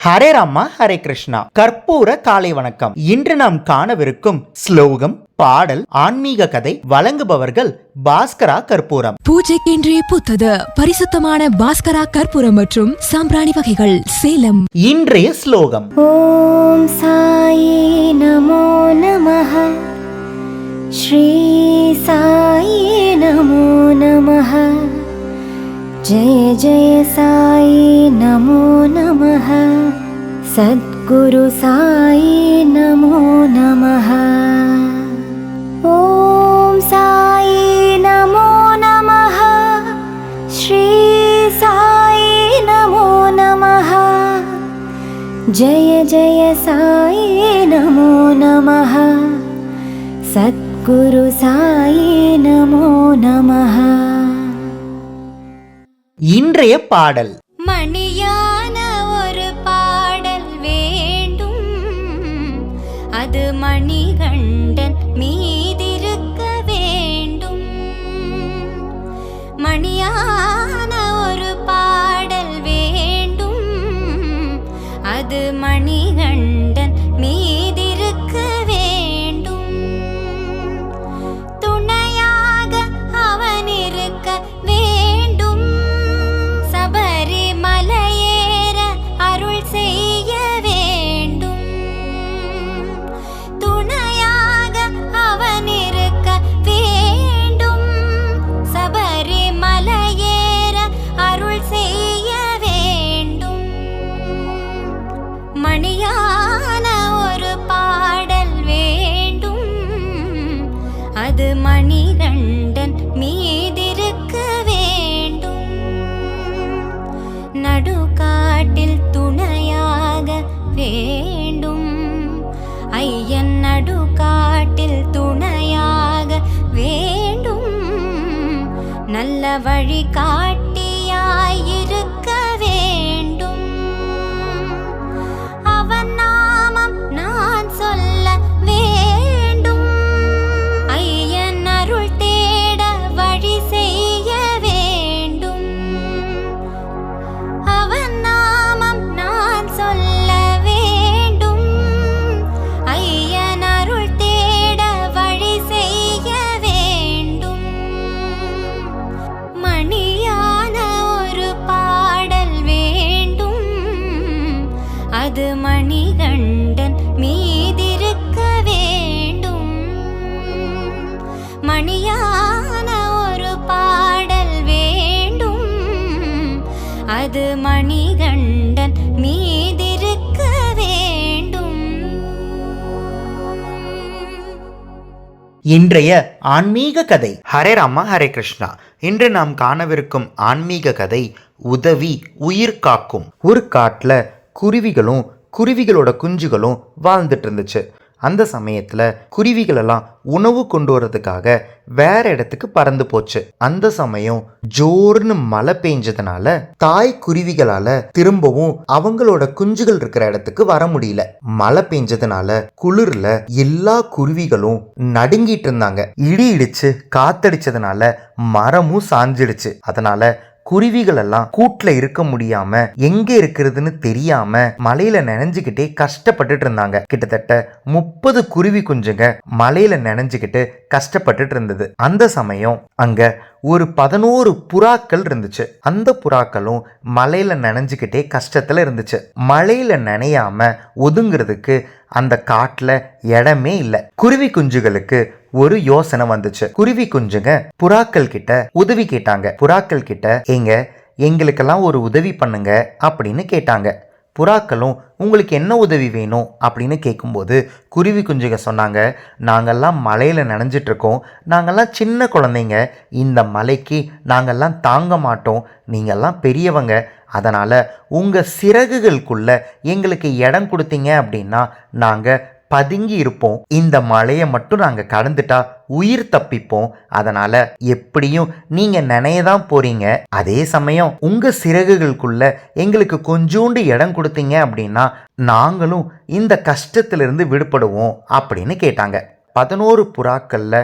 ஹரே ராமா ஹரே கிருஷ்ணா. கற்பூர காலை வணக்கம். இன்று நாம் காணவிருக்கும் ஸ்லோகம், பாடல், ஆன்மீக கதை வழங்குபவர்கள் பாஸ்கரா கற்பூரம். பூஜைக்கென்றே புத்தது பரிசுத்தமான பாஸ்கரா கற்பூரம் மற்றும் சாம்பிராணி வகைகள், சேலம். இன்றைய ஸ்லோகம்: ஓம் சாயி நமோ நமஹ, ஸ்ரீ சாயி நமோ நமஹ, ஜெய ஜெய சாயி நமோ நமஹ, சத்குரு சாயி நமோ நமஹ. ஓம் சாயி நமோ நமஹ, ஸ்ரீ சாயி நமோ நமஹ, ஜெய ஜெய சாயி நமோ நமஹ, சத்குரு சாயி நமோ நமஹ. இன்றைய பாடல்: மணியான ஒரு பாடல் வேண்டும், அது மணிகண்டன் மீதிருக்க வேண்டும். மணியான ஒரு பாடல் வேண்டும், அது மணிகண்டன் மீதிருக்க வேண்டும். துணையாக அவன் இருக்க வேண்டும், சபரிமலையேற அருள் செய்ய வேண்டும். துணையாக அவன் இருக்க வேண்டும், சபரிமலையேற அருள் செய்ய வேண்டும். மணியான ஒரு பாடல் வேண்டும், அது மணிகண்டன் மீதிருக்க வேண்டும். நடுக்காட்டில் துணையாக வேண்டும், ஐயன் நடுக்காட்டில் துணையாக வேண்டும். நல்ல வழி காட்டியாயிருக்க வேண்டும். அவன் நாமம் நான் சொல்ல வேண்டும், ஐயன் அருள் தேட வழி செய்ய வேண்டும். அவன் நாமம் நான் சொல்ல வேண்டும், ஐயன் அருள் தேட வழி செய்ய வேண்டும். மணியான ஒரு பாடல் வேண்டும், அது மணிகண்டன் மீதிருக்க வேண்டும். மணியான ஒரு பாடல் வேண்டும், அது மணிகண்டன் மீதிருக்க வேண்டும். இன்றைய ஆன்மீக கதை. ஹரே ராமா ஹரே கிருஷ்ணா. இன்று நாம் காணவிருக்கும் ஆன்மீக கதை உதவி உயிர் காக்கும். ஒரு காட்டில் குருவிகளும் குருவிகளோட குஞ்சுகளும் வாழ்ந்துட்டு இருந்துச்சு. அந்த சமயத்தில் குருவிகளெல்லாம் உணவு கொண்டு வரதுக்காக வேற இடத்துக்கு பறந்து போச்சு. அந்த சமயம் ஜோர்னு மழை பெஞ்சதுனால தாய் குருவிகளால திரும்பவும் அவங்களோட குஞ்சுகள் இருக்கிற இடத்துக்கு வர முடியல. மழை பெஞ்சதுனால குளிர்ல எல்லா குருவிகளும் நடுங்கிட்டு இருந்தாங்க. இடி இடிச்சு காத்தடிச்சதுனால மரமும் சாஞ்சிடுச்சு. அதனால குருவிகள் எல்லாம் கூட்டுல இருக்க முடியாம எங்க இருக்கிறதுன்னு தெரியாம மலையில நனைஞ்சுக்கிட்டே கஷ்டப்பட்டுட்டு இருந்தாங்க. கிட்டத்தட்ட 30 குருவி குஞ்சுங்க மலையில நனைஞ்சுக்கிட்டு கஷ்டப்பட்டுட்டு இருந்தது. அந்த சமயம் அங்க ஒரு 11 புறாக்கள் இருந்துச்சு. அந்த புறாக்களும் மலையில நனைஞ்சுக்கிட்டே கஷ்டத்துல இருந்துச்சு. மலையில நனையாம ஒதுங்கிறதுக்கு அந்த காட்டுல இடமே இல்லை. குருவி குஞ்சுகளுக்கு ஒரு யோசனை வந்துச்சு. குருவி குஞ்சுங்க புறாக்கள் கிட்ட உதவி கேட்டாங்க. புறாக்கள் கிட்ட எங்களுக்கெல்லாம் ஒரு உதவி பண்ணுங்க அப்படின்னு கேட்டாங்க. புறாக்களும் உங்களுக்கு என்ன உதவி வேணும் அப்படின்னு கேட்கும்போது குருவி குஞ்சுங்க சொன்னாங்க, நாங்கள்லாம் மலையில் நனைஞ்சிட்டு இருக்கோம், நாங்கள்லாம் சின்ன குழந்தைங்க, இந்த மலைக்கு நாங்கள்லாம் தாங்க மாட்டோம், நீங்கள்லாம் பெரியவங்க, அதனால் உங்கள் சிறகுகளுக்குள்ள எங்களுக்கு இடம் கொடுத்தீங்க அப்படின்னா நாங்கள் பதுங்கி இருப்போம், இந்த மலையை மட்டும் நாங்கள் கடந்துட்டா உயிர் தப்பிப்போம், அதனால எப்படியும் நீங்க நினையதான் போறீங்க, அதே சமயம் உங்க சிறகுகளுக்குள்ள எங்களுக்கு கொஞ்சோண்டு இடம் கொடுத்தீங்க அப்படின்னா நாங்களும் இந்த கஷ்டத்திலிருந்து விடுபடுவோம் அப்படின்னு கேட்டாங்க. 11 புறாக்கள்ல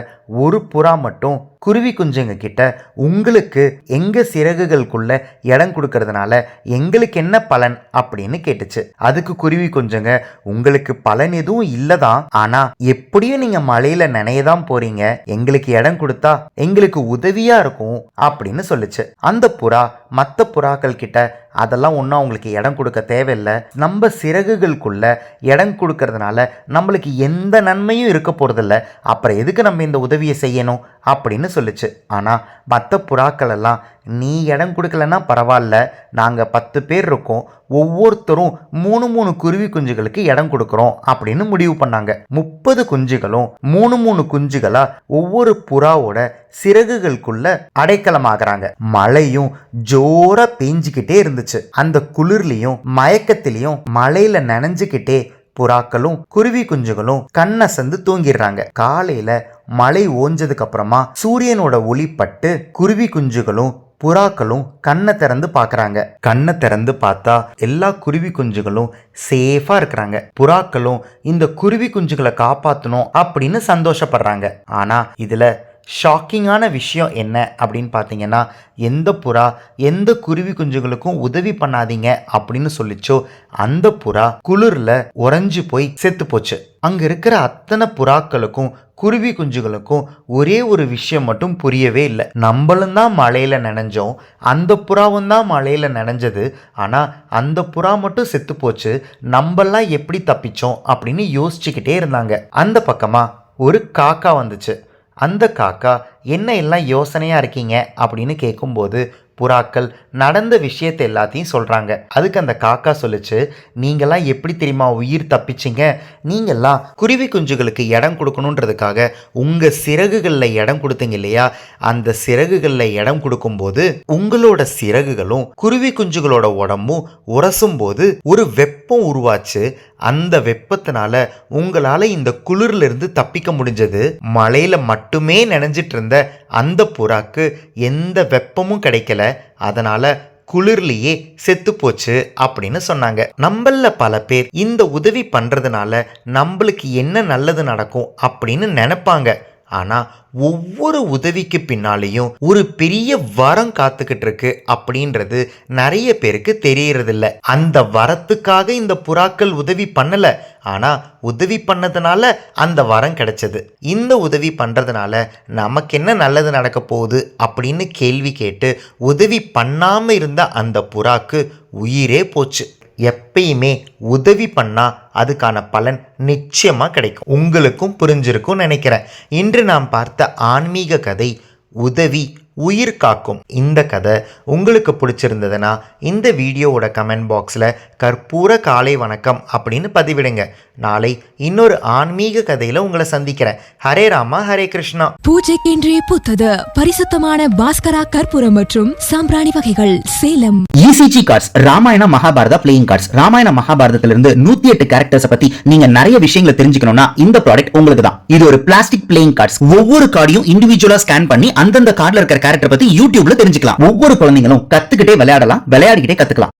ஒரு புறா மட்டும் குருவி குஞ்சுங்க கிட்ட உங்களுக்கு எங்க சிறகுகளுக்குள்ள இடம் கொடுக்கறதுனால எங்களுக்கு என்ன பலன் அப்படின்னு கேட்டுச்சு. அதுக்கு குருவி குஞ்சுங்க, உங்களுக்கு பலன் எதுவும் இல்லதான், ஆனா எப்படியும் நீங்க மழையில நனையதான் போறீங்க, எங்களுக்கு இடம் கொடுத்தா எங்களுக்கு உதவியா இருக்கும் அப்படின்னு சொல்லுச்சு. அந்த புறா மற்ற புறாக்கள் கிட்ட அதெல்லாம் ஒன்றும் அவங்களுக்கு இடம் கொடுக்க தேவையில்லை, நம்ம சிறகுகளுக்குள்ள இடம் கொடுக்கறதுனால நம்மளுக்கு எந்த நன்மையும் இருக்க போறதில்ல, அப்புறம் எதுக்கு நம்ம இந்த உதவியை செய்யணும் அப்படின்னு சொல்லுச்சு. ஆனால் மற்ற புறாக்கள் எல்லாம், நீ இடம் கொடுக்கலன்னா பரவாயில்ல, நாங்கள் 10 பேர் இருக்கோம், ஒவ்வொருத்தரும் 3 குருவி குஞ்சுகளுக்கு இடம் கொடுக்குறோம் அப்படின்னு முடிவு பண்ணாங்க. 30 குஞ்சுகளும் 3 குஞ்சுகளா ஒவ்வொரு புறாவோட சிறகுகளுக்குள்ள அடைக்கலமாகறாங்க. மழையும் ஜோரா பெஞ்சிக்கிட்டே இருந்துச்சு. அந்த குளிர்லையும் மயக்கத்திலையும் மழையில நனைஞ்சுக்கிட்டே புறாக்களும் குருவி குஞ்சுகளும் கண்ணசந்து தூங்கிடுறாங்க. காலையில மழை ஓஞ்சதுக்கு அப்புறமா சூரியனோட ஒளி பட்டு குருவி குஞ்சுகளும் புறாக்களும் கண்ணை திறந்து பார்க்கறாங்க. கண்ணை திறந்து பார்த்தா எல்லா குருவி குஞ்சுகளும் சேஃபா இருக்கிறாங்க. புறாக்களும் இந்த குருவி குஞ்சுகளை காப்பாற்றணும் அப்படின்னு சந்தோஷப்படுறாங்க. ஆனா இதுல ஷாக்கிங்கான விஷயம் என்ன அப்படின்னு பார்த்தீங்கன்னா, எந்த புறா எந்த குருவி குஞ்சுகளுக்கும் உதவி பண்ணாதீங்க அப்படின்னு சொல்லிச்சோ அந்த புறா குளிர்ல உறைஞ்சு போய் செத்து போச்சு. அங்க இருக்கிற அத்தனை புறாக்களுக்கும் குருவி குஞ்சுகளுக்கும் ஒரே ஒரு விஷயம் மட்டும் புரியவே இல்லை. நம்மளும் தான் மழையில நனைஞ்சோம், அந்த புறாவும் தான் மழையில நனைஞ்சது, ஆனா அந்த புறா மட்டும் செத்து போச்சு, நம்மெல்லாம் எப்படி தப்பிச்சோம் அப்படின்னு யோசிச்சுக்கிட்டே இருந்தாங்க. அந்த பக்கமா ஒரு காக்கா வந்துச்சு. அந்த காக்கா, என்ன எல்லாம் யோசனையாக இருக்கீங்க அப்படின்னு கேட்கும்போது புறாக்கள் நடந்த விஷயத்தை எல்லாத்தையும் சொல்கிறாங்க. அதுக்கு அந்த காக்கா சொல்லிச்சு, நீங்கள்லாம் எப்படி தெரியுமா உயிர் தப்பிச்சிங்க, நீங்கள்லாம் குருவி குஞ்சுகளுக்கு இடம் கொடுக்கணுன்றதுக்காக உங்கள் சிறகுகளில் இடம் கொடுத்தீங்க இல்லையா, அந்த சிறகுகளில் இடம் கொடுக்கும்போது உங்களோட சிறகுகளும் குருவி குஞ்சுகளோட உடம்பும் உரசும் போது ஒரு வெப்பம் உருவாச்சு. அந்த வெப்பத்தினால உங்களால் இந்த குளிர்லேருந்து தப்பிக்க முடிஞ்சது. மழையில் மட்டுமே நனைஞ்சிட்டு இருந்த அந்த புறாக்கு எந்த வெப்பமும் கிடைக்கல, அதனால குளிர்லையே செத்து போச்சு அப்படின்னு சொன்னாங்க. நம்மள பல பேர் இந்த உதவி பண்றதுனால நம்மளுக்கு என்ன நல்லது நடக்கும் அப்படின்னு நினைப்பாங்க. ஆனா ஒவ்வொரு உதவிக்கு பின்னாலேயும் ஒரு பெரிய வரம் காத்துக்கிட்டு இருக்கு அப்படின்றது நிறைய பேருக்கு தெரியறதில்ல. அந்த வரத்துக்காக இந்த புறாக்கள் உதவி பண்ணல, ஆனா உதவி பண்ணதுனால அந்த வரம் கிடைச்சது. இந்த உதவி பண்றதுனால நமக்கு என்ன நல்லது நடக்க போகுது அப்படின்னு கேள்வி கேட்டு உதவி பண்ணாம இருந்த அந்த புறாக்கு உயிரே போச்சு. எப்பயுமே உதவி பண்ணா அதுக்கான பலன் நிச்சயமா கிடைக்கும். உங்களுக்கும் புரிஞ்சிருக்கும் நினைக்கிறேன். இன்று நாம் பார்த்த ஆன்மீக கதை உதவி உயிர் காக்கும். இந்த கதை உங்களுக்கு பிடிச்சிருந்ததுன்னா இந்த வீடியோவோட கமெண்ட் பாக்ஸில் கற்பூர காலை வணக்கம் அப்படின்னு பதிவிடுங்க. நாளை இன்னொரு ஆன்மீக கதையில உங்களை சந்திக்கிறேன். ஹரே ராமா ஹரே கிருஷ்ணா. பூஜைக்கென்றே புத்தது பரிசுத்தமான பாஸ்கரா கற்பூரம் மற்றும் சாம்பிராணி வகைகள் Salem. ECG cards, Ramayana Mahabharata playing cards. Ramayana மகாபாரதத்திலிருந்து 108 கேரக்டர்ஸ் பத்தி நீங்க நிறைய விஷயங்களை தெரிஞ்சுக்கணும்னா இந்த ப்ராடக்ட் உங்களுக்கு தான். இது ஒரு பிளாஸ்டிக் பிளேயிங் கார்ட்ஸ். ஒவ்வொரு கார்டையும் இண்டிவிஜுவலா ஸ்கேன் பண்ணி அந்தந்த கார்டுல இருக்கிற கேரக்டர் பத்தி யூடியூப்ல தெரிஞ்சுக்கலாம். ஒவ்வொரு குழந்தைங்களும் கத்துக்கிட்டே விளையாடலாம், விளையாடிக்கிட்டே கத்துக்கலாம்.